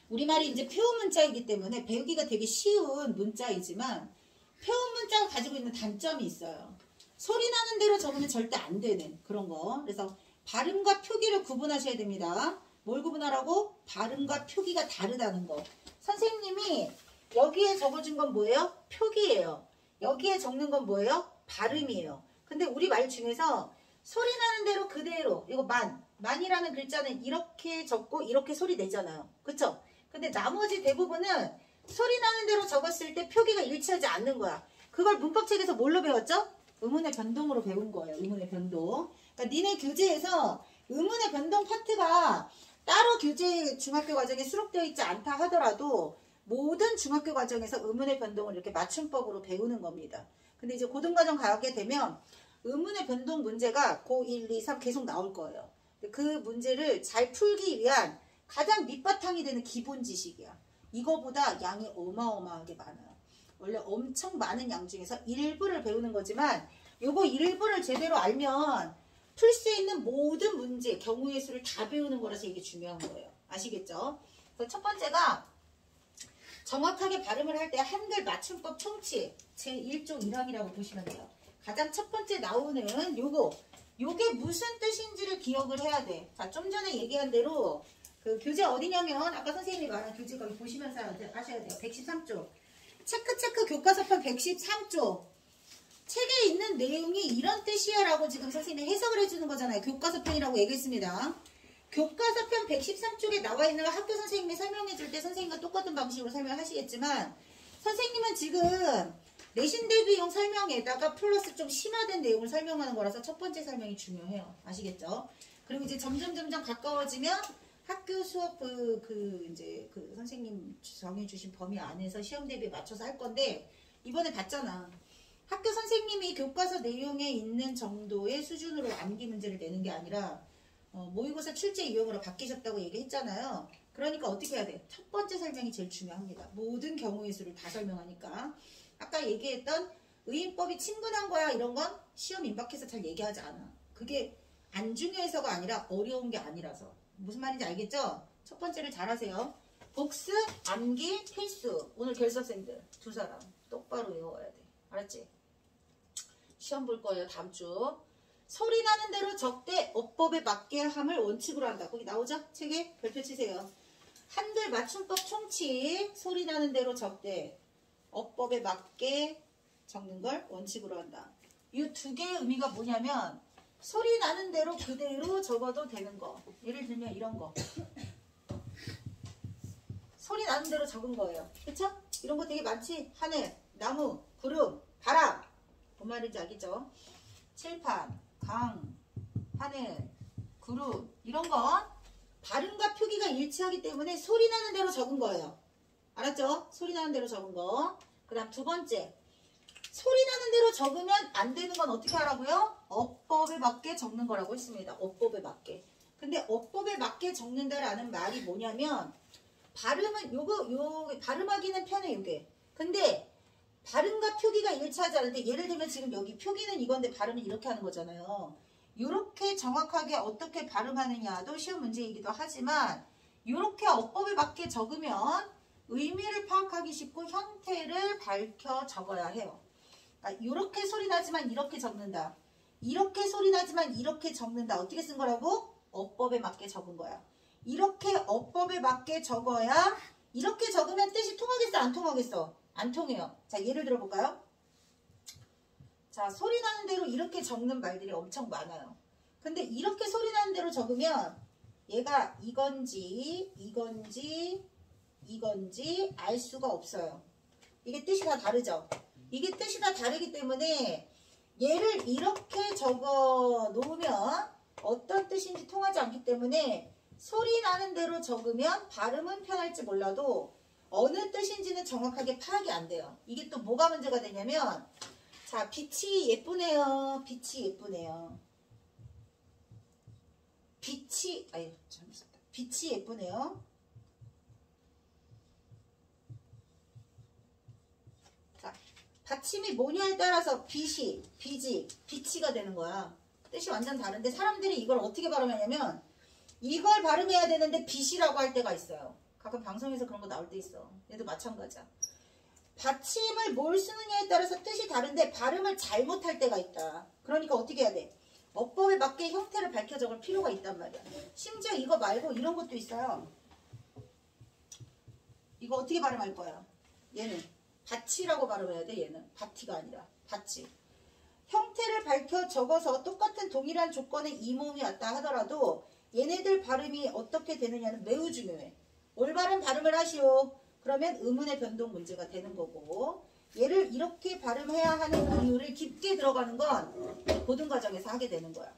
우리말이 이제 표음 문자이기 때문에 배우기가 되게 쉬운 문자이지만 표음 문자가 가지고 있는 단점이 있어요. 소리 나는 대로 적으면 절대 안 되는 그런 거. 그래서 발음과 표기를 구분하셔야 됩니다. 뭘 구분하라고? 발음과 표기가 다르다는 거. 선생님이 여기에 적어준 건 뭐예요? 표기예요. 여기에 적는 건 뭐예요? 발음이에요. 근데 우리 말 중에서 소리 나는 대로 그대로 이거 만이라는 글자는 이렇게 적고 이렇게 소리 내잖아요. 그쵸? 근데 나머지 대부분은 소리 나는 대로 적었을 때 표기가 일치하지 않는 거야. 그걸 문법책에서 뭘로 배웠죠? 의문의 변동으로 배운 거예요. 의문의 변동. 그러니까 니네 교재에서 의문의 변동 파트가 따로 교재 중학교 과정에 수록되어 있지 않다 하더라도 모든 중학교 과정에서 의문의 변동을 이렇게 맞춤법으로 배우는 겁니다. 근데 이제 고등과정 가게 되면 의문의 변동 문제가 고 1, 2, 3 계속 나올 거예요. 그 문제를 잘 풀기 위한 가장 밑바탕이 되는 기본 지식이야. 이거보다 양이 어마어마하게 많아요. 원래 엄청 많은 양 중에서 일부를 배우는 거지만 요거 일부를 제대로 알면 풀 수 있는 모든 문제, 경우의 수를 다 배우는 거라서 이게 중요한 거예요. 아시겠죠? 그래서 첫 번째가 정확하게 발음을 할 때 한글 맞춤법 총칙 제1조 1항이라고 보시면 돼요. 가장 첫 번째 나오는 요게 무슨 뜻인지를 기억을 해야 돼. 자, 좀 전에 얘기한 대로 그 교재 어디냐면 아까 선생님이 말한 교재 거기 보시면서 하셔야 돼요. 113조. 체크 교과서편 113조. 책에 있는 내용이 이런 뜻이야 라고 지금 선생님이 해석을 해주는 거잖아요. 교과서편이라고 얘기했습니다. 교과서편 113쪽에 나와 있는 거 학교 선생님이 설명해 줄 때 선생님과 똑같은 방식으로 설명하시겠지만 선생님은 지금 내신 대비용 설명에다가 플러스 좀 심화된 내용을 설명하는 거라서 첫 번째 설명이 중요해요. 아시겠죠? 그리고 이제 점점 가까워지면 학교 수업 이제 그 선생님 정해주신 범위 안에서 시험 대비에 맞춰서 할 건데 이번에 봤잖아. 학교 선생님이 교과서 내용에 있는 정도의 수준으로 암기 문제를 내는 게 아니라 모의고사 출제 유형으로 바뀌셨다고 얘기했잖아요. 그러니까 어떻게 해야 돼? 첫 번째 설명이 제일 중요합니다. 모든 경우의 수를 다 설명하니까. 아까 얘기했던 의인법이 친근한 거야 이런 건 시험 임박해서 잘 얘기하지 않아. 그게 안 중요해서가 아니라 어려운 게 아니라서. 무슨 말인지 알겠죠? 첫 번째를 잘 하세요. 복습, 암기, 필수. 오늘 결석생들 두 사람 똑바로 외워야 돼. 알았지? 시험 볼 거예요. 다음 주. 소리 나는 대로 적되 어법에 맞게 함을 원칙으로 한다. 거기 나오죠? 책에 별표 치세요. 한글 맞춤법 총칙. 소리 나는 대로 적되 어법에 맞게 적는 걸 원칙으로 한다. 이 두 개의 의미가 뭐냐면 소리 나는 대로 그대로 적어도 되는 거. 예를 들면 이런 거. 소리 나는 대로 적은 거예요. 그쵸? 이런 거 되게 많지? 하늘, 나무, 구름, 바람. 뭔 말인지 알겠죠? 칠판, 강, 하늘, 구름 이런 건 발음과 표기가 일치하기 때문에 소리 나는 대로 적은 거예요. 알았죠? 소리 나는 대로 적은 거. 그 다음 두 번째. 소리 나는 대로 적으면 안 되는 건 어떻게 하라고요? 어법에 맞게 적는 거라고 했습니다. 어법에 맞게. 근데 어법에 맞게 적는다라는 말이 뭐냐면 발음은 발음하기는 편해 요게. 근데 발음과 표기가 일치하지 않을 때 예를 들면 지금 여기 표기는 이건데 발음은 이렇게 하는 거잖아요. 이렇게 정확하게 어떻게 발음하느냐도 시험 문제이기도 하지만 이렇게 어법에 맞게 적으면 의미를 파악하기 쉽고 형태를 밝혀 적어야 해요. 그러니까 이렇게 소리 나지만 이렇게 적는다. 이렇게 소리 나지만 이렇게 적는다. 어떻게 쓴 거라고? 어법에 맞게 적은 거야. 이렇게 어법에 맞게 적어야 이렇게 적으면 뜻이 통하겠어? 안 통하겠어? 안 통해요. 자, 예를 들어 볼까요? 자, 소리 나는 대로 이렇게 적는 말들이 엄청 많아요. 근데 이렇게 소리 나는 대로 적으면 얘가 이건지 알 수가 없어요. 이게 뜻이 다 다르죠? 이게 뜻이 다 다르기 때문에 얘를 이렇게 적어 놓으면 어떤 뜻인지 통하지 않기 때문에 소리 나는 대로 적으면 발음은 편할지 몰라도 어느 뜻인지는 정확하게 파악이 안 돼요. 이게 또 뭐가 문제가 되냐면 자, 빛이 예쁘네요. 빛이 예쁘네요. 빛이 예쁘네요. 자, 받침이 뭐냐에 따라서 비치가 되는 거야. 뜻이 완전 다른데 사람들이 이걸 어떻게 발음하냐면 이걸 발음해야 되는데 빛이라고 할 때가 있어요. 가끔 방송에서 그런 거 나올 때 있어. 얘도 마찬가지야. 받침을 뭘 쓰느냐에 따라서 뜻이 다른데 발음을 잘못할 때가 있다. 그러니까 어떻게 해야 돼? 어법에 맞게 형태를 밝혀 적을 필요가 있단 말이야. 심지어 이거 말고 이런 것도 있어요. 이거 어떻게 발음할 거야? 얘는 밭이라고 발음해야 돼. 얘는 밭이가 아니라 밭이. 형태를 밝혀 적어서 똑같은 동일한 조건의 이모음이 왔다 하더라도 얘네들 발음이 어떻게 되느냐는 매우 중요해. 올바른 발음을 하시오. 그러면 음운의 변동 문제가 되는 거고, 얘를 이렇게 발음해야 하는 이유를 깊게 들어가는 건 고등 과정에서 하게 되는 거야.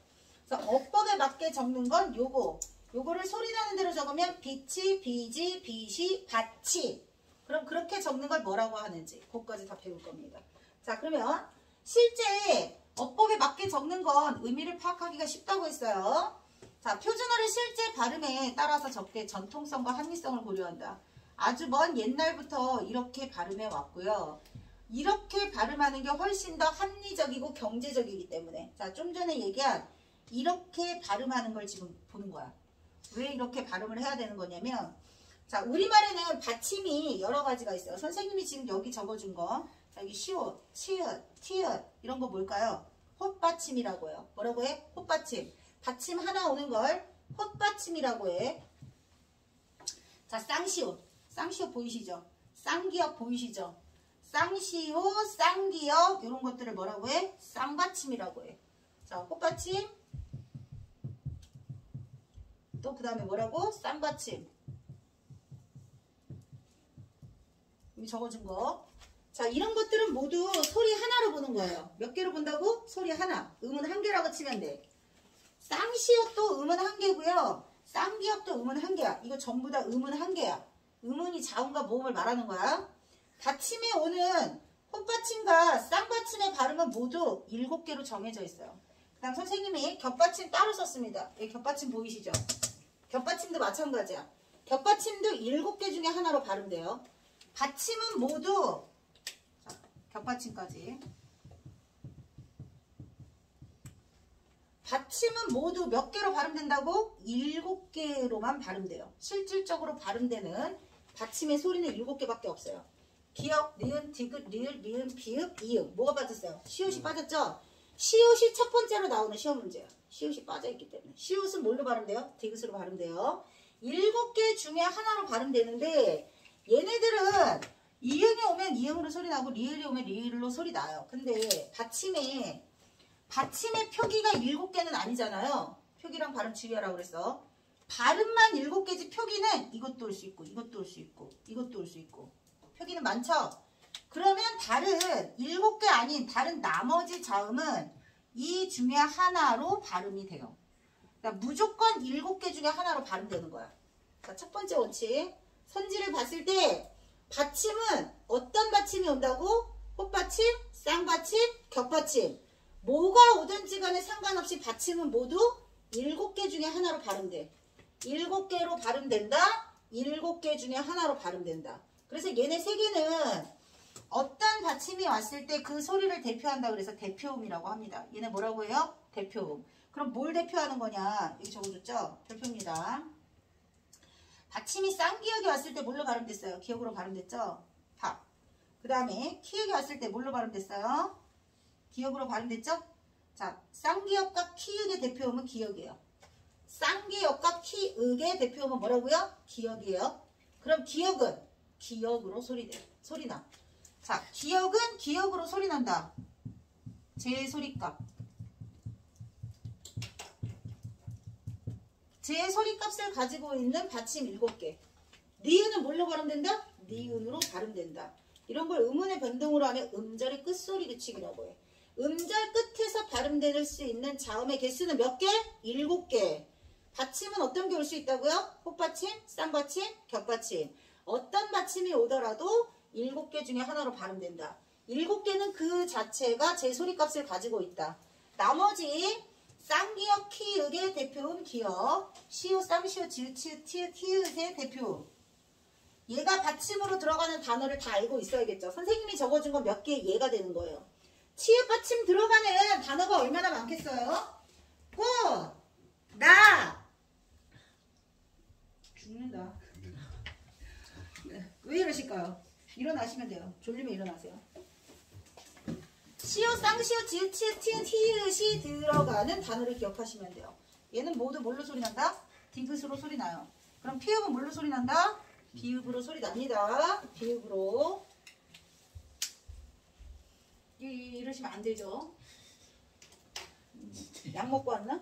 그래서 어법에 맞게 적는 건 요거를 소리 나는 대로 적으면 빛이, 비지, 빛이, 밭이. 그럼 그렇게 적는 걸 뭐라고 하는지 그것까지 다 배울 겁니다. 자, 그러면 실제 어법에 맞게 적는 건 의미를 파악하기가 쉽다고 했어요. 자, 표준어를 실제 발음에 따라서 적되 전통성과 합리성을 고려한다. 아주 먼 옛날부터 이렇게 발음해 왔고요. 이렇게 발음하는 게 훨씬 더 합리적이고 경제적이기 때문에, 자, 좀 전에 얘기한 이렇게 발음하는 걸 지금 보는 거야. 왜 이렇게 발음을 해야 되는 거냐면, 자, 우리말에는 받침이 여러 가지가 있어요. 선생님이 지금 여기 적어준 거, 자, 여기 시옷, 치읓, 티읓 이런 거 뭘까요? 홑받침이라고 해요. 뭐라고 해? 홑받침. 받침 하나 오는 걸 홑받침이라고 해. 자, 쌍시옷. 쌍시옷 보이시죠? 쌍기역 보이시죠? 쌍시옷, 쌍기역 이런 것들을 뭐라고 해? 쌍받침이라고 해. 자, 홑받침. 또 그 다음에 뭐라고? 쌍받침. 여기 적어준 거. 자, 이런 것들은 모두 소리 하나로 보는 거예요. 몇 개로 본다고? 소리 하나. 음은 한 개라고 치면 돼. 쌍시옷도 음은 한 개고요. 쌍기역도 음은 한 개야. 이거 전부 다 음은 한 개야. 음운이 자음과 모음을 말하는 거야. 받침에 오는 홑받침과 쌍받침의 발음은 모두 7개로 정해져 있어요. 그 다음 선생님이 겹받침 따로 썼습니다. 여기 겹받침 보이시죠? 겹받침도 마찬가지야. 겹받침도 7개 중에 하나로 발음돼요. 받침은 모두, 자, 겹받침까지. 받침은 모두 몇 개로 발음된다고? 7개로만 발음돼요. 실질적으로 발음되는 받침의 소리는 7개밖에 없어요. 기역, 니은, 디귿, 리을, 미음, 비읍, 이음. 뭐가 빠졌어요? 시옷이 빠졌죠? 시옷이 첫 번째로 나오는 시험 문제예요. 시옷이 빠져있기 때문에. 시옷은 뭘로 발음돼요? 디귿으로 발음돼요. 7개 중에 하나로 발음되는데 얘네들은 이응이 오면 이응으로 소리 나고 리을이 오면 리을로 소리 나요. 근데 받침의 표기가 7개는 아니잖아요. 표기랑 발음 주의하라고 그랬어. 발음만 7개지 표기는 이것도 올 수 있고 이것도 올 수 있고 이것도 올 수 있고 표기는 많죠. 그러면 다른 7개 아닌 다른 나머지 자음은 이 중에 하나로 발음이 돼요. 그러니까 무조건 7개 중에 하나로 발음되는 거야. 자, 첫 번째 원칙. 선지를 봤을 때 받침은 어떤 받침이 온다고? 홑받침, 쌍받침, 겹받침. 뭐가 오든지 간에 상관없이 받침은 모두 7개 중에 하나로 발음돼. 7개로 발음된다. 7개 중에 하나로 발음된다. 그래서 얘네 3개는 어떤 받침이 왔을 때 그 소리를 대표한다 그래서 대표음이라고 합니다. 얘네 뭐라고 해요? 대표음. 그럼 뭘 대표하는 거냐? 여기 적어줬죠? 별표입니다. 받침이 쌍기역이 왔을 때 뭘로 발음됐어요? 기역으로 발음됐죠? 밥. 그 다음에 키역이 왔을 때 뭘로 발음됐어요? 기역으로 발음됐죠? 자, 쌍기역과 키역의 대표음은 기역이에요. 쌍기역과 키역의 대표음은 뭐라고요? 기역이에요. 그럼 기역은 기역으로 소리나. 자, 기역은 기역으로 소리난다. 제 소리값. 제 소리값을 가지고 있는 받침 7개. 니은은 뭘로 발음된다? 니은으로 발음된다. 이런 걸 음운의 변동으로 하면 음절의 끝소리 규칙이라고 해. 음절 끝에서 발음될 수 있는 자음의 개수는 몇 개? 7개. 받침은 어떤 게 올 수 있다고요? 홑받침, 쌍받침, 겹받침. 어떤 받침이 오더라도 7개 중에 하나로 발음된다. 7개는 그 자체가 제 소리값을 가지고 있다. 나머지 쌍기역, 키읔의 대표음 기역, 시옷, 쌍시옷, 지읒, 치읓, 티읒, 티읒의 대표음. 얘가 받침으로 들어가는 단어를 다 알고 있어야겠죠. 선생님이 적어준 건 몇 개 얘가 되는 거예요. 치읓 받침 들어가는 단어가 얼마나 많겠어요? 나 죽는다. 이러실까요? 일어나시면 돼요. 졸리면 일어나세요. 시옷, 쌍시옷, 지읒, 치읒, 티읒, 히읗이 들어가는 단어를 기억하시면 돼요. 얘는 모두 뭘로 소리 난다? 디귿으로 소리 나요. 그럼 피읍은 뭘로 소리 난다? 비읍으로 소리 납니다. 비읍으로. 이러시면 안 되죠. 약 먹고 왔나?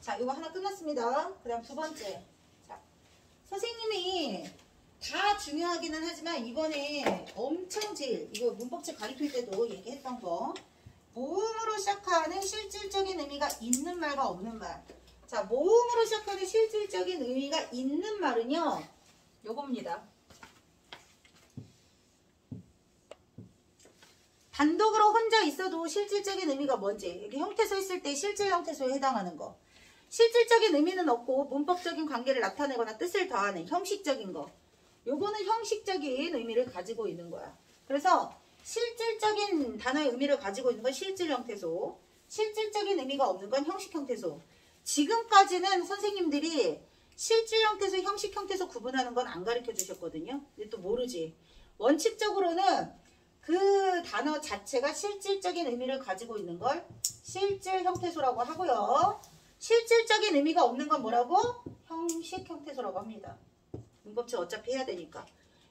자, 이거 하나 끝났습니다. 그 다음 두 번째. 자, 선생님이 다 중요하기는 하지만 이번에 엄청 제일 이거 문법책 가르칠 때도 얘기했던 거, 모음으로 시작하는 실질적인 의미가 있는 말과 없는 말. 자, 모음으로 시작하는 실질적인 의미가 있는 말은요, 요겁니다. 단독으로 혼자 있어도 실질적인 의미가 뭔지, 이렇게 형태소 있을 때 실질 형태소에 해당하는 거. 실질적인 의미는 없고 문법적인 관계를 나타내거나 뜻을 더하는 형식적인 거. 요거는 형식적인 의미를 가지고 있는 거야. 그래서 실질적인 단어의 의미를 가지고 있는 건 실질 형태소, 실질적인 의미가 없는 건 형식 형태소. 지금까지는 선생님들이 실질 형태소, 형식 형태소 구분하는 건 안 가르쳐 주셨거든요. 근데 또 모르지. 원칙적으로는 그 단어 자체가 실질적인 의미를 가지고 있는 걸 실질 형태소라고 하고요. 실질적인 의미가 없는 건 뭐라고? 형식 형태소라고 합니다. 문법책 어차피 해야 되니까.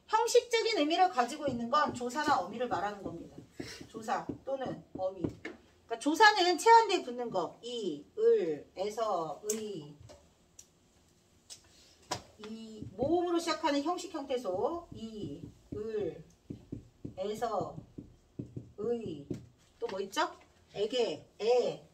형식적인 의미를 가지고 있는 건 조사나 어미를 말하는 겁니다. 조사 또는 어미. 그러니까 조사는 체한 뒤에 붙는 거. 이, 을, 에서, 의. 이 모음으로 시작하는 형식 형태소. 이, 을, 에서, 의. 또 뭐 있죠? 에게, 에.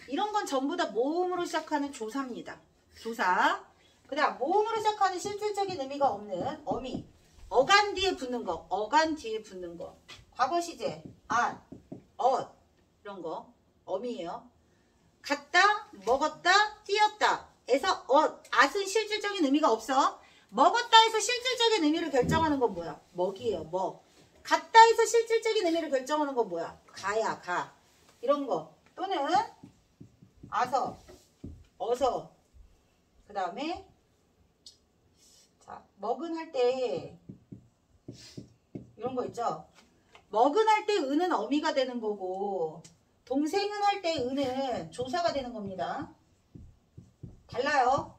이런 건 전부 다 모음으로 시작하는 조사입니다. 조사. 그 다음 모음으로 시작하는 실질적인 의미가 없는 어미. 어간 뒤에 붙는 거. 어간 뒤에 붙는 거. 과거 시제. 안. 이런 거. 어미예요. 갔다. 먹었다. 뛰었다. 에서 at은 실질적인 의미가 없어. 먹었다 해서 실질적인 의미를 결정하는 건 뭐야? 먹이에요. 먹. 갔다 해서 실질적인 의미를 결정하는 건 뭐야? 가야. 가. 이런 거. 또는 아서. 어서. 그 다음에 자, 먹은 할 때 이런 거 있죠. 먹은 할 때 은은 어미가 되는 거고, 동생은 할 때 은은 조사가 되는 겁니다. 달라요.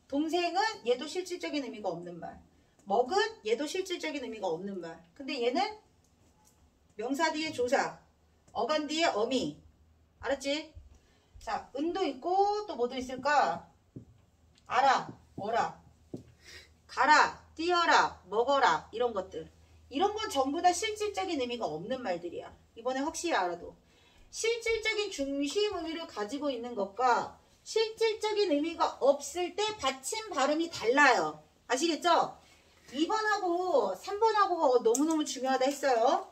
동생은 얘도 실질적인 의미가 없는 말, 먹은 얘도 실질적인 의미가 없는 말. 근데 얘는 명사 뒤에 조사, 어간 뒤에 어미. 알았지? 자, 은도 있고 또 뭐도 있을까? 알아, 어라, 가라, 뛰어라, 먹어라, 이런 것들. 이런 건 전부 다 실질적인 의미가 없는 말들이야. 이번에 확실히 알아도. 실질적인 중심 의미를 가지고 있는 것과 실질적인 의미가 없을 때 받침 발음이 달라요. 아시겠죠? 2번하고 3번하고 너무너무 중요하다 했어요.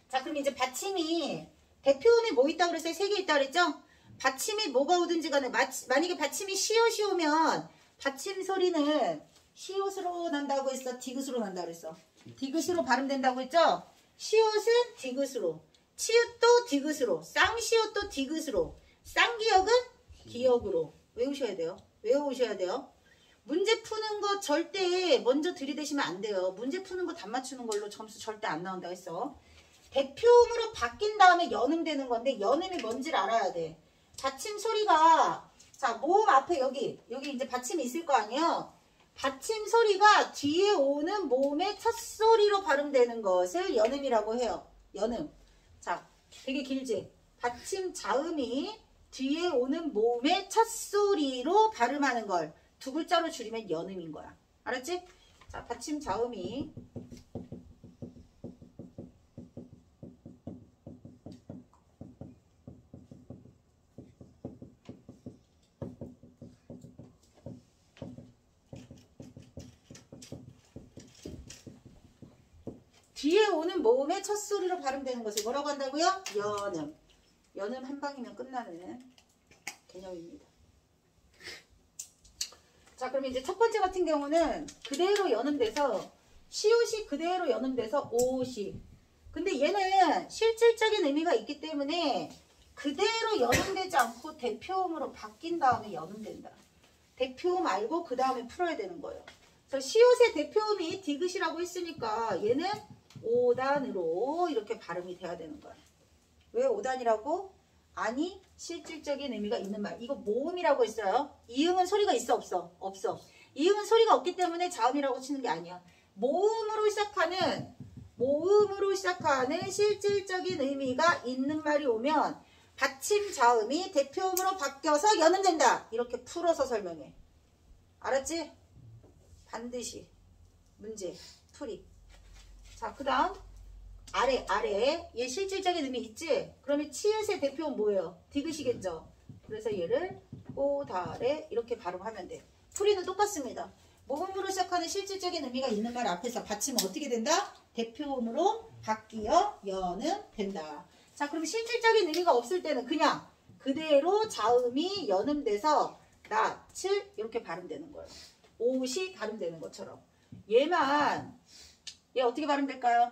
자, 그럼 이제 받침이 대표음이 뭐 있다고 그랬어요? 3개 있다고 그랬죠? 받침이 뭐가 오든지 간에 만약에 받침이 시옷이 오면 받침 소리는 시옷으로 난다고 했어? 디귿으로 난다고 했어? 디귿으로 발음된다고 했죠? 시옷은 디귿으로, 치읓도 디귿으로, 쌍시옷도 디귿으로, 쌍기역은 기역으로 외우셔야 돼요. 외워오셔야 돼요. 문제 푸는 거 절대 먼저 들이대시면 안 돼요. 문제 푸는 거 답 맞추는 걸로 점수 절대 안 나온다고 했어. 대표음으로 바뀐 다음에 연음되는 건데, 연음이 뭔지를 알아야 돼. 받침 소리가, 자, 모음 앞에 여기 이제 받침이 있을 거 아니에요. 받침 소리가 뒤에 오는 모음의 첫 소리로 발음되는 것을 연음이라고 해요. 연음. 자, 되게 길지? 받침 자음이 뒤에 오는 모음의 첫 소리로 발음하는 걸 두 글자로 줄이면 연음인 거야. 알았지? 자, 받침 자음이 뒤에 오는 모음의 첫 소리로 발음되는 것을 뭐라고 한다고요? 연음. 연음 한 방이면 끝나는 개념입니다. 자, 그럼 이제 첫 번째 같은 경우는 그대로 연음돼서 시옷이 그대로 연음돼서 오시. 근데 얘는 실질적인 의미가 있기 때문에 그대로 연음되지 않고 대표음으로 바뀐 다음에 연음된다. 대표음 알고 그 다음에 풀어야 되는 거예요. 그래서 시옷의 대표음이 디귿이라고 했으니까 얘는 5단으로 이렇게 발음이 돼야 되는 거야. 왜 5단이라고? 아니 실질적인 의미가 있는 말. 이거 모음이라고 했어요. 이응은 소리가 있어 없어? 없어. 이응은 소리가 없기 때문에 자음이라고 치는 게 아니야. 모음으로 시작하는 실질적인 의미가 있는 말이 오면 받침 자음이 대표음으로 바뀌어서 연음된다. 이렇게 풀어서 설명해. 알았지? 반드시 문제 풀이. 자, 그 다음 아래 얘 실질적인 의미 있지? 그러면 치읓의 대표는 뭐예요? 디귿이겠죠? 그래서 얘를 꼬다래 이렇게 발음하면 돼. 풀이는 똑같습니다. 모음으로 시작하는 실질적인 의미가 있는 말 앞에서 받침은 어떻게 된다? 대표음으로 바뀌어 연음 된다. 자, 그럼 실질적인 의미가 없을 때는 그냥 그대로 자음이 연음돼서 낯을 이렇게 발음되는 거예요. 옷이 발음되는 것처럼. 얘 어떻게 발음될까요?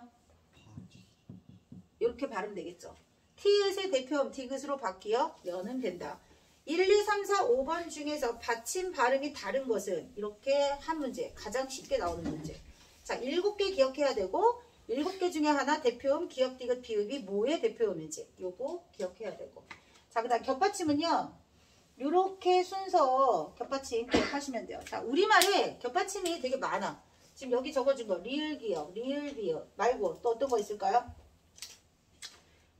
이렇게 발음되겠죠. 티읕의 대표음 디귿으로 바뀌어 연음된다. 1, 2, 3, 4, 5번 중에서 받침 발음이 다른 것은 이렇게 한 문제. 가장 쉽게 나오는 문제. 자, 7개 기억해야 되고 7개 중에 하나 대표음, 기역, 디귿, 비읍이 뭐의 대표음인지 요거 기억해야 되고. 자, 그 다음 겹받침은요. 요렇게 순서 겹받침 기억하시면 돼요. 자, 우리말에 겹받침이 되게 많아. 지금 여기 적어준 거 리을 기역, 리을 비읍 말고 또 어떤 거 있을까요?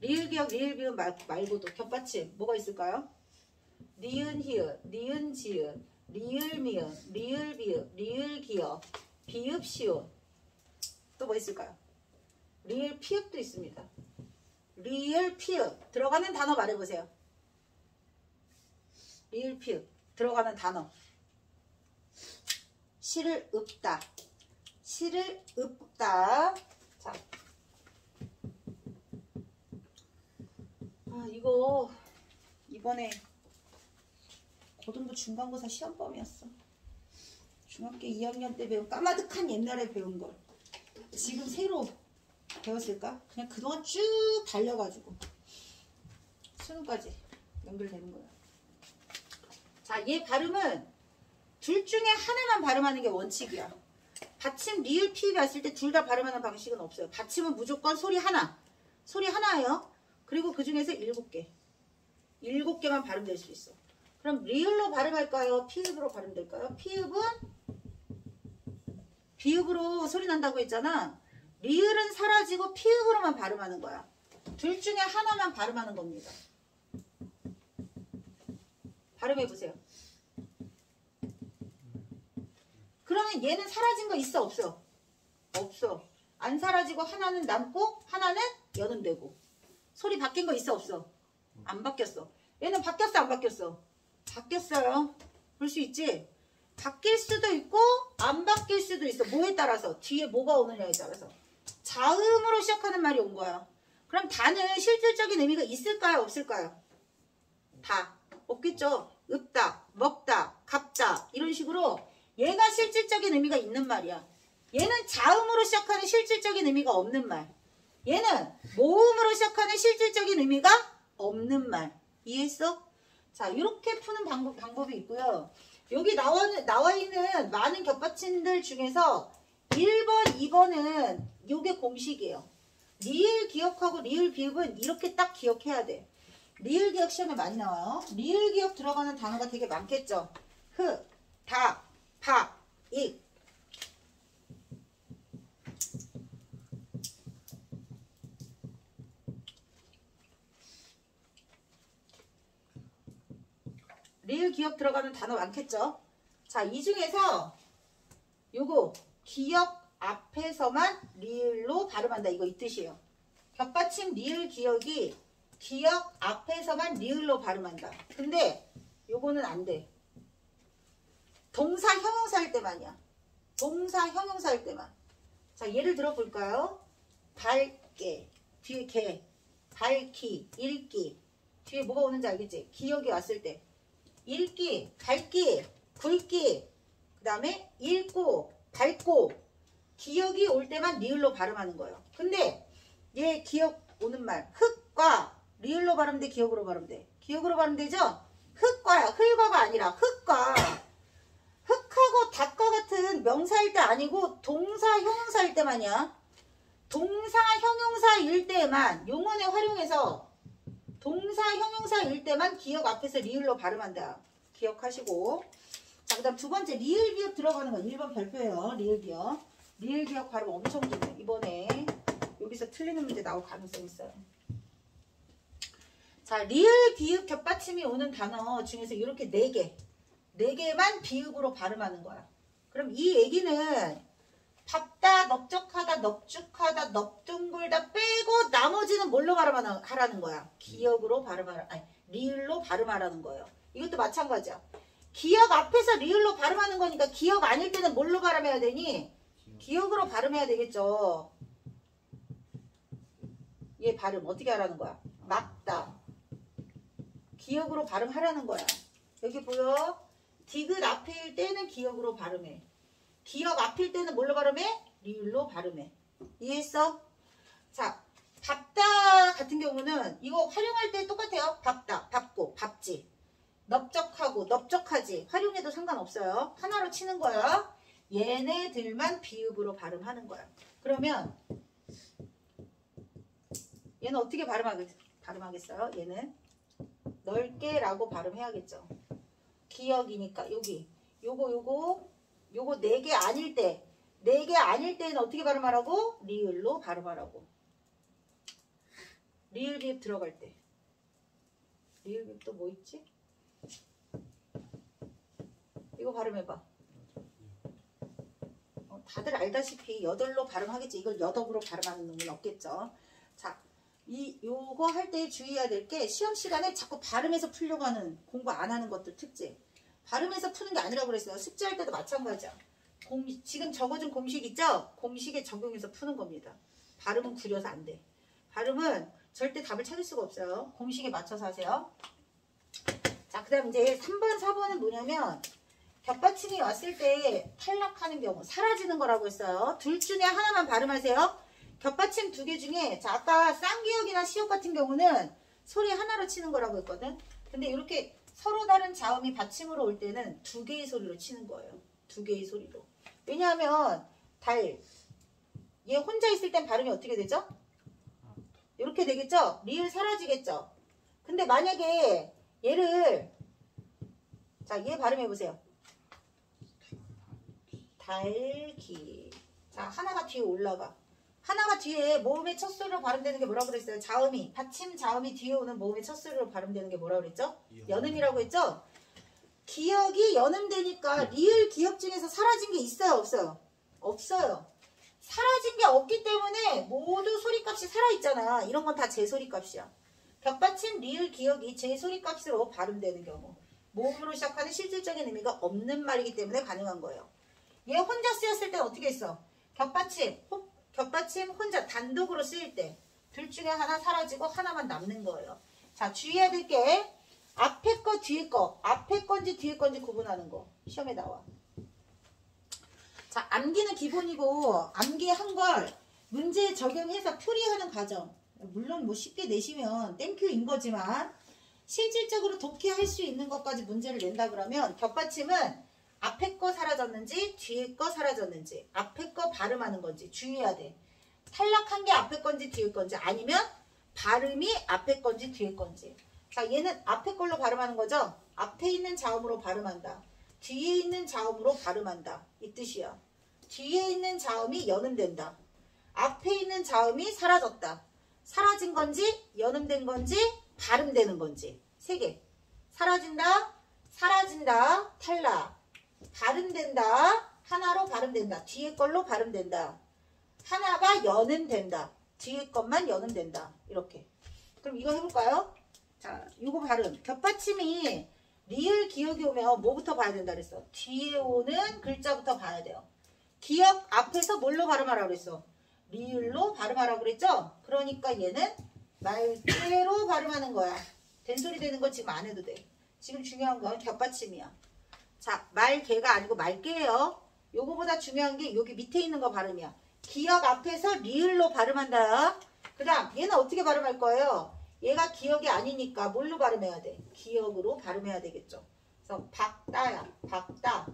리을 기역, 리을 비읍 말고도 겹받침 뭐가 있을까요? 니은 히읗, 니은 지읒, 리을 미음, 리을 비읍, 리을 기역, 비읍 시옷. 또 뭐 있을까요? 리을 피읍도 있습니다. 리을 피읍 들어가는 단어 말해보세요. 리을 피읍 들어가는 단어. 시를 읊다. 시를 읊다. 자, 이거 이번에 고등부 중간고사 시험범이었어. 중학교 2학년 때 배운 까마득한 옛날에 배운 걸 지금 새로 배웠을까? 그냥 그동안 쭉 달려가지고 수능까지 연결되는 거야. 자, 얘 발음은 둘 중에 하나만 발음하는 게 원칙이야. 받침, 리을, 피읍이 왔을 때 둘 다 발음하는 방식은 없어요. 받침은 무조건 소리 하나. 소리 하나예요. 그리고 그 중에서 7개. 7개만 발음될 수 있어. 그럼 리을로 발음할까요? 피읍으로 발음될까요? 피읍은 비읍으로 소리 난다고 했잖아. 리을은 사라지고 피읍으로만 발음하는 거야. 둘 중에 하나만 발음하는 겁니다. 발음해보세요. 그러면 얘는 사라진 거 있어 없어? 없어. 안 사라지고 하나는 남고 하나는 연음되고. 소리 바뀐 거 있어 없어? 안 바뀌었어. 얘는 바뀌었어 안 바뀌었어? 바뀌었어요. 볼 수 있지? 바뀔 수도 있고 안 바뀔 수도 있어. 뭐에 따라서? 뒤에 뭐가 오느냐에 따라서. 자음으로 시작하는 말이 온 거야. 그럼 다는 실질적인 의미가 있을까요? 없을까요? 다. 없겠죠. 읊다, 먹다, 갑다 이런 식으로 얘가 실질적인 의미가 있는 말이야. 얘는 자음으로 시작하는 실질적인 의미가 없는 말. 얘는 모음으로 시작하는 실질적인 의미가 없는 말. 이해했어? 자, 이렇게 푸는 방법이 있고요. 여기 나와 있는 많은 겹받침들 중에서 1번, 2번은 요게 공식이에요. 리을 기억하고 리을 비읍은 이렇게 딱 기억해야 돼. 리을 기억 시험에 많이 나와요. 리을 기억 들어가는 단어가 되게 많겠죠. 흐, 다, 파, 익. 리을 기억 들어가는 단어 많겠죠. 자, 이 중에서 요거 기억 앞에서만 리을로 발음한다. 이거 이 뜻이에요. 겹받침 리을 기억이 기억 앞에서만 리을로 발음한다. 근데 요거는 안 돼. 동사 형용사 할 때만이야. 동사 형용사 할 때만. 자, 예를 들어 볼까요? 밝게, 뒤에 개, 밝기, 읽기. 뒤에 뭐가 오는지 알겠지? 기억이 왔을 때. 읽기, 밝기, 굵기, 그 다음에 읽고, 밝고. 기억이 올 때만 리을로 발음하는 거예요. 근데 얘 기억 오는 말 흙과 리을로 발음돼 기억으로 발음돼. 기억으로 발음되죠? 흙과야. 흙과가 아니라 흙과. 아니고 동사, 형용사일 때만이야. 동사, 형용사일 때만 용언에 활용해서 동사, 형용사일 때만 기억 앞에서 리을로 발음한다. 기억하시고. 자, 그 다음 두 번째 리을 기억 들어가는 건 1번 별표예요. 리을 기억. 리을 기억 발음 엄청 중요해. 이번에 여기서 틀리는 문제 나올 가능성이 있어요. 자, 리을 기읍 겹받침이 오는 단어 중에서 이렇게 4개만 비읍으로 발음하는 거야. 그럼 이 얘기는 밥다, 넓적하다, 넙죽하다, 넙둥글다 빼고 나머지는 뭘로 발음하라는 거야? 기억으로 발음하라, 아니 리을로 발음하라는 거예요. 이것도 마찬가지야. 기억 앞에서 리을로 발음하는 거니까 기억 아닐 때는 뭘로 발음해야 되니? 기억으로 발음해야 되겠죠. 얘 발음 어떻게 하라는 거야? 맞다. 기억으로 발음하라는 거야. 여기 보여? 디귿 앞일 때는 기억으로 발음해. 기억 앞일 때는 뭘로 발음해? 리을로 발음해. 이해했어? 자, 밥다 같은 경우는 이거 활용할 때 똑같아요. 밥다, 밥고, 밥지. 넓적하고, 넓적하지. 활용해도 상관없어요. 하나로 치는 거야. 얘네들만 비읍으로 발음하는 거야. 그러면 얘는 어떻게 발음하겠어요? 얘는 넓게 라고 발음해야겠죠. 기억이니까 여기 요거 4개 아닐 때 4개 아닐 때는 어떻게 발음하라고? 리을로 발음하라고. 리을 기읍 들어갈 때 리을 기읍 또 뭐 있지? 이거 발음해봐. 다들 알다시피 여덟로 발음하겠지. 이걸 여덕으로 발음하는 놈은 없겠죠. 자, 요거 할 때 주의해야 될 게 시험 시간에 자꾸 발음해서 풀려고 하는 공부 안 하는 것들 특징. 발음해서 푸는 게 아니라고 그랬어요. 숙제할 때도 마찬가지야. 지금 적어준 공식 있죠? 공식에 적용해서 푸는 겁니다. 발음은 구려서 안 돼. 발음은 절대 답을 찾을 수가 없어요. 공식에 맞춰서 하세요. 자, 그 다음 이제 3번, 4번은 뭐냐면 겹받침이 왔을 때 탈락하는 경우, 사라지는 거라고 했어요. 둘 중에 하나만 발음하세요. 겹받침 2개 중에, 자, 아까 쌍기역이나 시역 같은 경우는 소리 하나로 치는 거라고 했거든. 근데 이렇게 서로 다른 자음이 받침으로 올 때는 2개의 소리로 치는 거예요. 2개의 소리로. 왜냐하면 얘 혼자 있을 땐 발음이 어떻게 되죠? 이렇게 되겠죠? 리을 사라지겠죠? 근데 만약에 얘를, 자, 얘 발음해보세요. 달기. 자, 하나가 뒤에 올라가. 하나가 뒤에 모음의 첫 소리로 발음되는 게 뭐라고 그랬어요? 자음이, 받침 자음이 뒤에 오는 모음의 첫 소리로 발음되는 게 뭐라고 그랬죠? 연음이라고 했죠? 기억이 연음되니까 리을 기억 중에서 사라진 게 있어요? 없어요? 없어요. 사라진 게 없기 때문에 모두 소리값이 살아있잖아. 이런 건 다 제소리값이야. 겹받침 리을 기억이 제소리값으로 발음되는 경우. 모음으로 시작하는 실질적인 의미가 없는 말이기 때문에 가능한 거예요. 얘 혼자 쓰였을 땐 어떻게 했어? 겹받침 혼자 단독으로 쓰일 때 둘 중에 하나 사라지고 하나만 남는 거예요. 자, 주의해야 될 게 앞에 거 뒤에 거, 앞에 건지 뒤에 건지 구분하는 거 시험에 나와. 자, 암기는 기본이고 암기한 걸 문제에 적용해서 풀이하는 과정. 물론 뭐 쉽게 내시면 땡큐인 거지만 실질적으로 독해할 수 있는 것까지 문제를 낸다 그러면 겹받침은 앞에 거 사라졌는지 뒤에 거 사라졌는지 앞에 거 발음하는 건지 주의해야 돼. 탈락한 게 앞에 건지 뒤에 건지 아니면 발음이 앞에 건지 뒤에 건지. 자, 얘는 앞에 걸로 발음하는 거죠. 앞에 있는 자음으로 발음한다. 뒤에 있는 자음으로 발음한다. 이 뜻이야. 뒤에 있는 자음이 연음된다. 앞에 있는 자음이 사라졌다. 사라진 건지 연음된 건지 발음되는 건지. 3개. 사라진다, 사라진다, 탈락. 발음된다, 하나로 발음된다. 뒤에 걸로 발음된다. 하나가 연음된다. 뒤에 것만 연음된다. 이렇게. 그럼 이거 해볼까요? 자, 이거 발음. 겹받침이 리을 기억이 오면 뭐부터 봐야 된다 그랬어? 뒤에 오는 글자부터 봐야 돼요. 기억 앞에서 뭘로 발음하라고 그랬어? 리을로 발음하라고 그랬죠? 그러니까 얘는 말개로 발음하는 거야. 된소리 되는 건 지금 안 해도 돼. 지금 중요한 건 겹받침이야. 자, 말개가 아니고 말개예요. 요거보다 중요한 게 여기 밑에 있는 거 발음이야. 기억 앞에서 리을로 발음한다. 그 다음 얘는 어떻게 발음할 거예요? 얘가 기억이 아니니까 뭘로 발음해야 돼? 기억으로 발음해야 되겠죠. 그래서 박다야, 박다.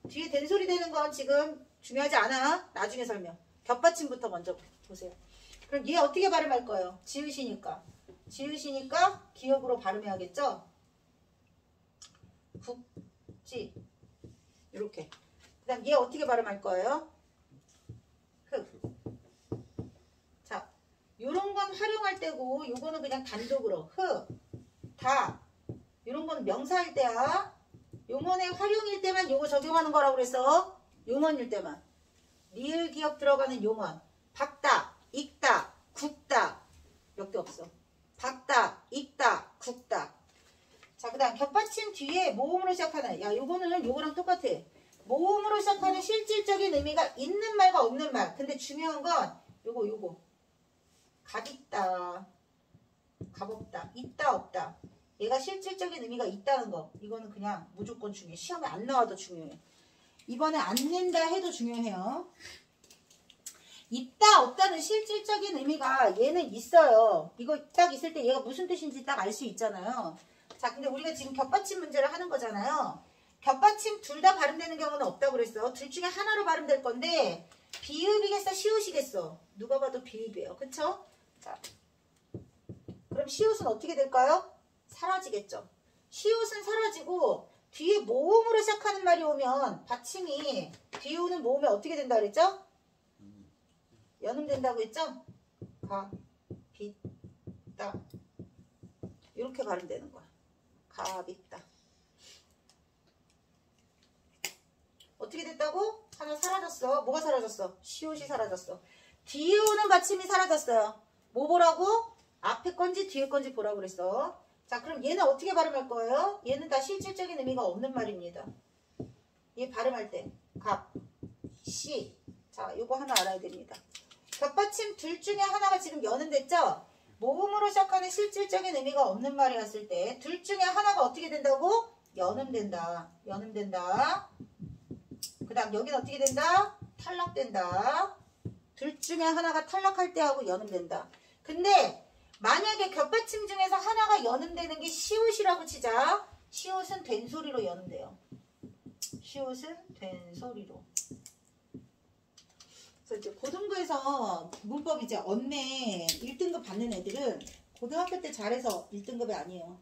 뒤에 된소리 되는 건 지금 중요하지 않아. 나중에 설명. 겹받침부터 먼저 보세요. 그럼 얘 어떻게 발음할 거예요? 지읒이니까. 지읒이니까 기역으로 발음해야겠죠? 국지. 이렇게. 그 다음 얘 어떻게 발음할 거예요? 흑. 자, 요런 건 활용할 때고 요거는 그냥 단독으로 흑, 다. 요런 건 명사일 때야. 용언의 활용일 때만 요거 적용하는 거라고 그랬어. 용언일 때만. 리을 기억 들어가는 용언. 박다, 읽다, 굽다. 몇 개 없어. 박다, 읽다, 굽다. 자, 그 다음 겹받침 뒤에 모음으로 시작하는. 야, 요거는 요거랑 똑같아. 모음으로 시작하는 실질적인 의미가 있는 말과 없는 말. 근데 중요한 건 요거. 값있다, 값없다, 있다, 없다. 얘가 실질적인 의미가 있다는 거. 이거는 그냥 무조건 중요해. 시험에 안 나와도 중요해. 이번에 안 낸다 해도 중요해요. 있다, 없다는 실질적인 의미가 얘는 있어요. 이거 딱 있을 때 얘가 무슨 뜻인지 딱 알 수 있잖아요. 자, 근데 우리가 지금 겹받침 문제를 하는 거잖아요. 겹받침 둘 다 발음되는 경우는 없다고 그랬어. 둘 중에 하나로 발음될 건데 비읍이겠어, 시옷이겠어? 누가 봐도 비읍이에요. 그쵸? 자, 그럼 시옷은 어떻게 될까요? 사라지겠죠. 시옷은 사라지고 뒤에 모음으로 시작하는 말이 오면 받침이 뒤에 오는 모음이 어떻게 된다 그랬죠? 연음된다고 했죠? 가, 빗, 따. 이렇게 발음되는 거야. 가, 빗, 따. 어떻게 됐다고? 하나 사라졌어. 뭐가 사라졌어? 시옷이 사라졌어. 뒤에 오는 받침이 사라졌어요. 뭐 보라고? 앞에 건지 뒤에 건지 보라고 그랬어. 자, 그럼 얘는 어떻게 발음할 거예요? 얘는 다 실질적인 의미가 없는 말입니다. 얘 발음할 때 갑, 시. 자, 요거 하나 알아야 됩니다. 겹받침 둘 중에 하나가 지금 연음됐죠? 모음으로 시작하는 실질적인 의미가 없는 말이었을 때 둘 중에 하나가 어떻게 된다고? 연음된다. 연음된다. 그 다음 여기는 어떻게 된다? 탈락된다. 둘 중에 하나가 탈락할 때 하고 연음된다. 근데 만약에 겹받침 중에서 하나가 연음되는 게 시옷이라고 치자. 시옷은 된 소리로 연음돼요. 시옷은 된 소리로. 그래서 이제 고등부에서 문법 이제 언매 1등급 받는 애들은 고등학교 때 잘해서 1등급이 아니에요.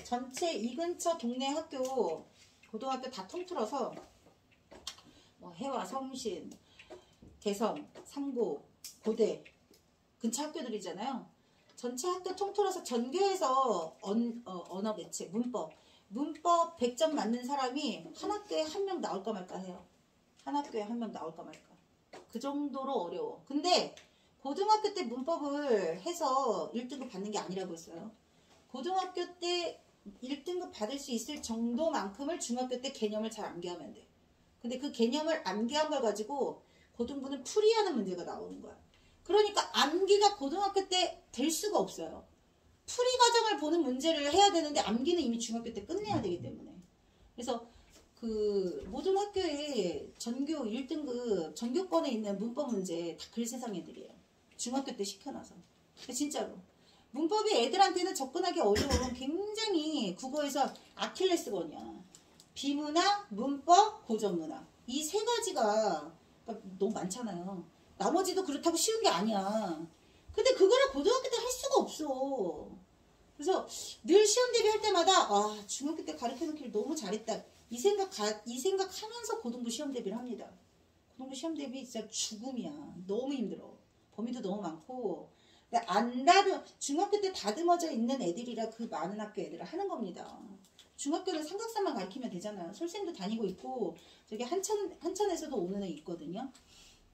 전체 이 근처 동네 학교 고등학교 다 통틀어서 뭐 해와, 성신, 개성, 상고, 고대 근처 학교들이잖아요. 전체 학교 통틀어서 전교에서 언어 매체, 문법 100점 맞는 사람이 한 학교에 한 명 나올까 말까 해요. 한 학교에 한 명 나올까 말까. 그 정도로 어려워. 근데 고등학교 때 문법을 해서 1등급 받는 게 아니라고 했어요. 고등학교 때 1등급 받을 수 있을 정도만큼을 중학교 때 개념을 잘 암기하면 돼. 근데 그 개념을 암기한 걸 가지고 고등부는 풀이하는 문제가 나오는 거야. 그러니까 암기가 고등학교 때 될 수가 없어요. 풀이 과정을 보는 문제를 해야 되는데 암기는 이미 중학교 때 끝내야 되기 때문에. 그래서 그 모든 학교에 전교 1등급 전교권에 있는 문법 문제 다 글세상 애들이에요. 중학교 때 시켜놔서. 진짜로. 문법이 애들한테는 접근하기 어려운 굉장히 국어에서 아킬레스건이야. 비문학, 문법, 고전문학. 이 세 가지가 너무 많잖아요. 나머지도 그렇다고 쉬운 게 아니야. 근데 그거를 고등학교 때 할 수가 없어. 그래서 늘 시험 대비할 때마다 아 중학교 때 가르쳐놓기를 너무 잘했다. 이 생각하면서 고등부 시험 대비를 합니다. 고등부 시험 대비 진짜 죽음이야. 너무 힘들어. 범위도 너무 많고. 중학교 때 다듬어져 있는 애들이라 그 많은 학교 애들을 하는 겁니다. 중학교는 삼각산만 가르치면 되잖아요. 솔쌤도 다니고 있고 저기 한천에서도 오는 애 있거든요.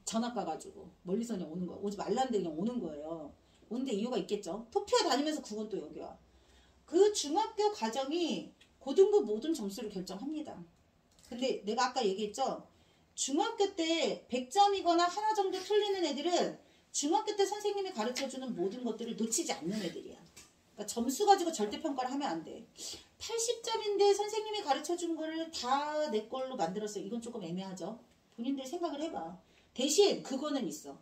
전학 가가지고 멀리서 그냥 오는 거야. 오지 말라는데 그냥 오는 거예요. 오는데 이유가 있겠죠. 토피아 다니면서 그건 또 여기 와. 그 중학교 과정이 고등부 모든 점수를 결정합니다. 근데 내가 아까 얘기했죠. 중학교 때 100점이거나 하나 정도 틀리는 애들은 중학교 때 선생님이 가르쳐주는 모든 것들을 놓치지 않는 애들이야. 그러니까 점수 가지고 절대평가를 하면 안 돼. 80점인데 선생님이 가르쳐준 거를 다 내 걸로 만들었어요. 이건 조금 애매하죠. 본인들 생각을 해봐. 대신 그거는 있어.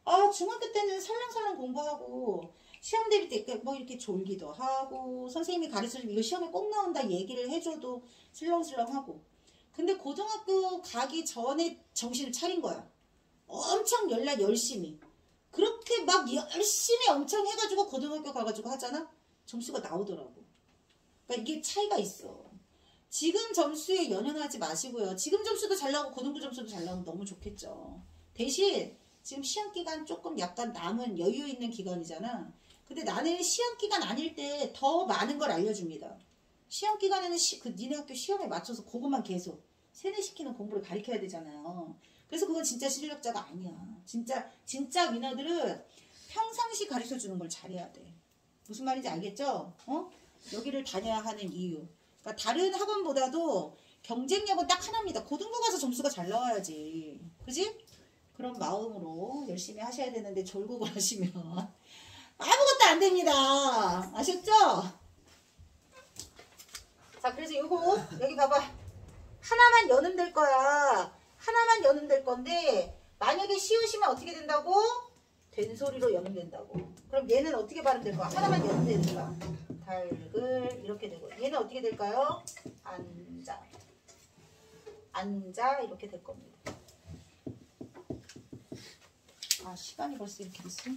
아 중학교 때는 설렁설렁 공부하고 시험 대비 때 뭐 이렇게 졸기도 하고 선생님이 가르쳐주면 이거 시험에 꼭 나온다 얘기를 해줘도 슬렁슬렁하고 근데 고등학교 가기 전에 정신을 차린 거야. 엄청 열심히. 그렇게 막 열심히 엄청 해가지고 고등학교 가가지고 하잖아? 점수가 나오더라고. 그러니까 이게 차이가 있어. 지금 점수에 연연하지 마시고요. 지금 점수도 잘 나오고 고등부 점수도 잘 나오면 너무 좋겠죠. 대신 지금 시험기간 조금 약간 남은 여유 있는 기간이잖아. 근데 나는 시험기간 아닐 때 더 많은 걸 알려줍니다. 시험기간에는 니네 학교 시험에 맞춰서 그것만 계속 세뇌시키는 공부를 가르쳐야 되잖아요. 그래서 그건 진짜 실력자가 아니야. 진짜 위너들은 평상시 가르쳐주는 걸 잘해야 돼. 무슨 말인지 알겠죠? 여기를 다녀야 하는 이유. 그러니까 다른 학원보다도 경쟁력은 딱 하나입니다. 고등부 가서 점수가 잘 나와야지. 그지? 그런 마음으로 열심히 하셔야 되는데 졸국을 하시면 아무것도 안 됩니다. 아셨죠? 자, 그래서 요거 여기 봐봐. 하나만 연음될 거야. 하나만 연음될 건데 만약에 씌우시면 어떻게 된다고? 된소리로 연음된다고. 그럼 얘는 어떻게 발음될 거야? 하나만 연음되는 거야. 달글 이렇게 되고 얘는 어떻게 될까요? 앉아 이렇게 될 겁니다. 아, 시간이 벌써 이렇게 됐어?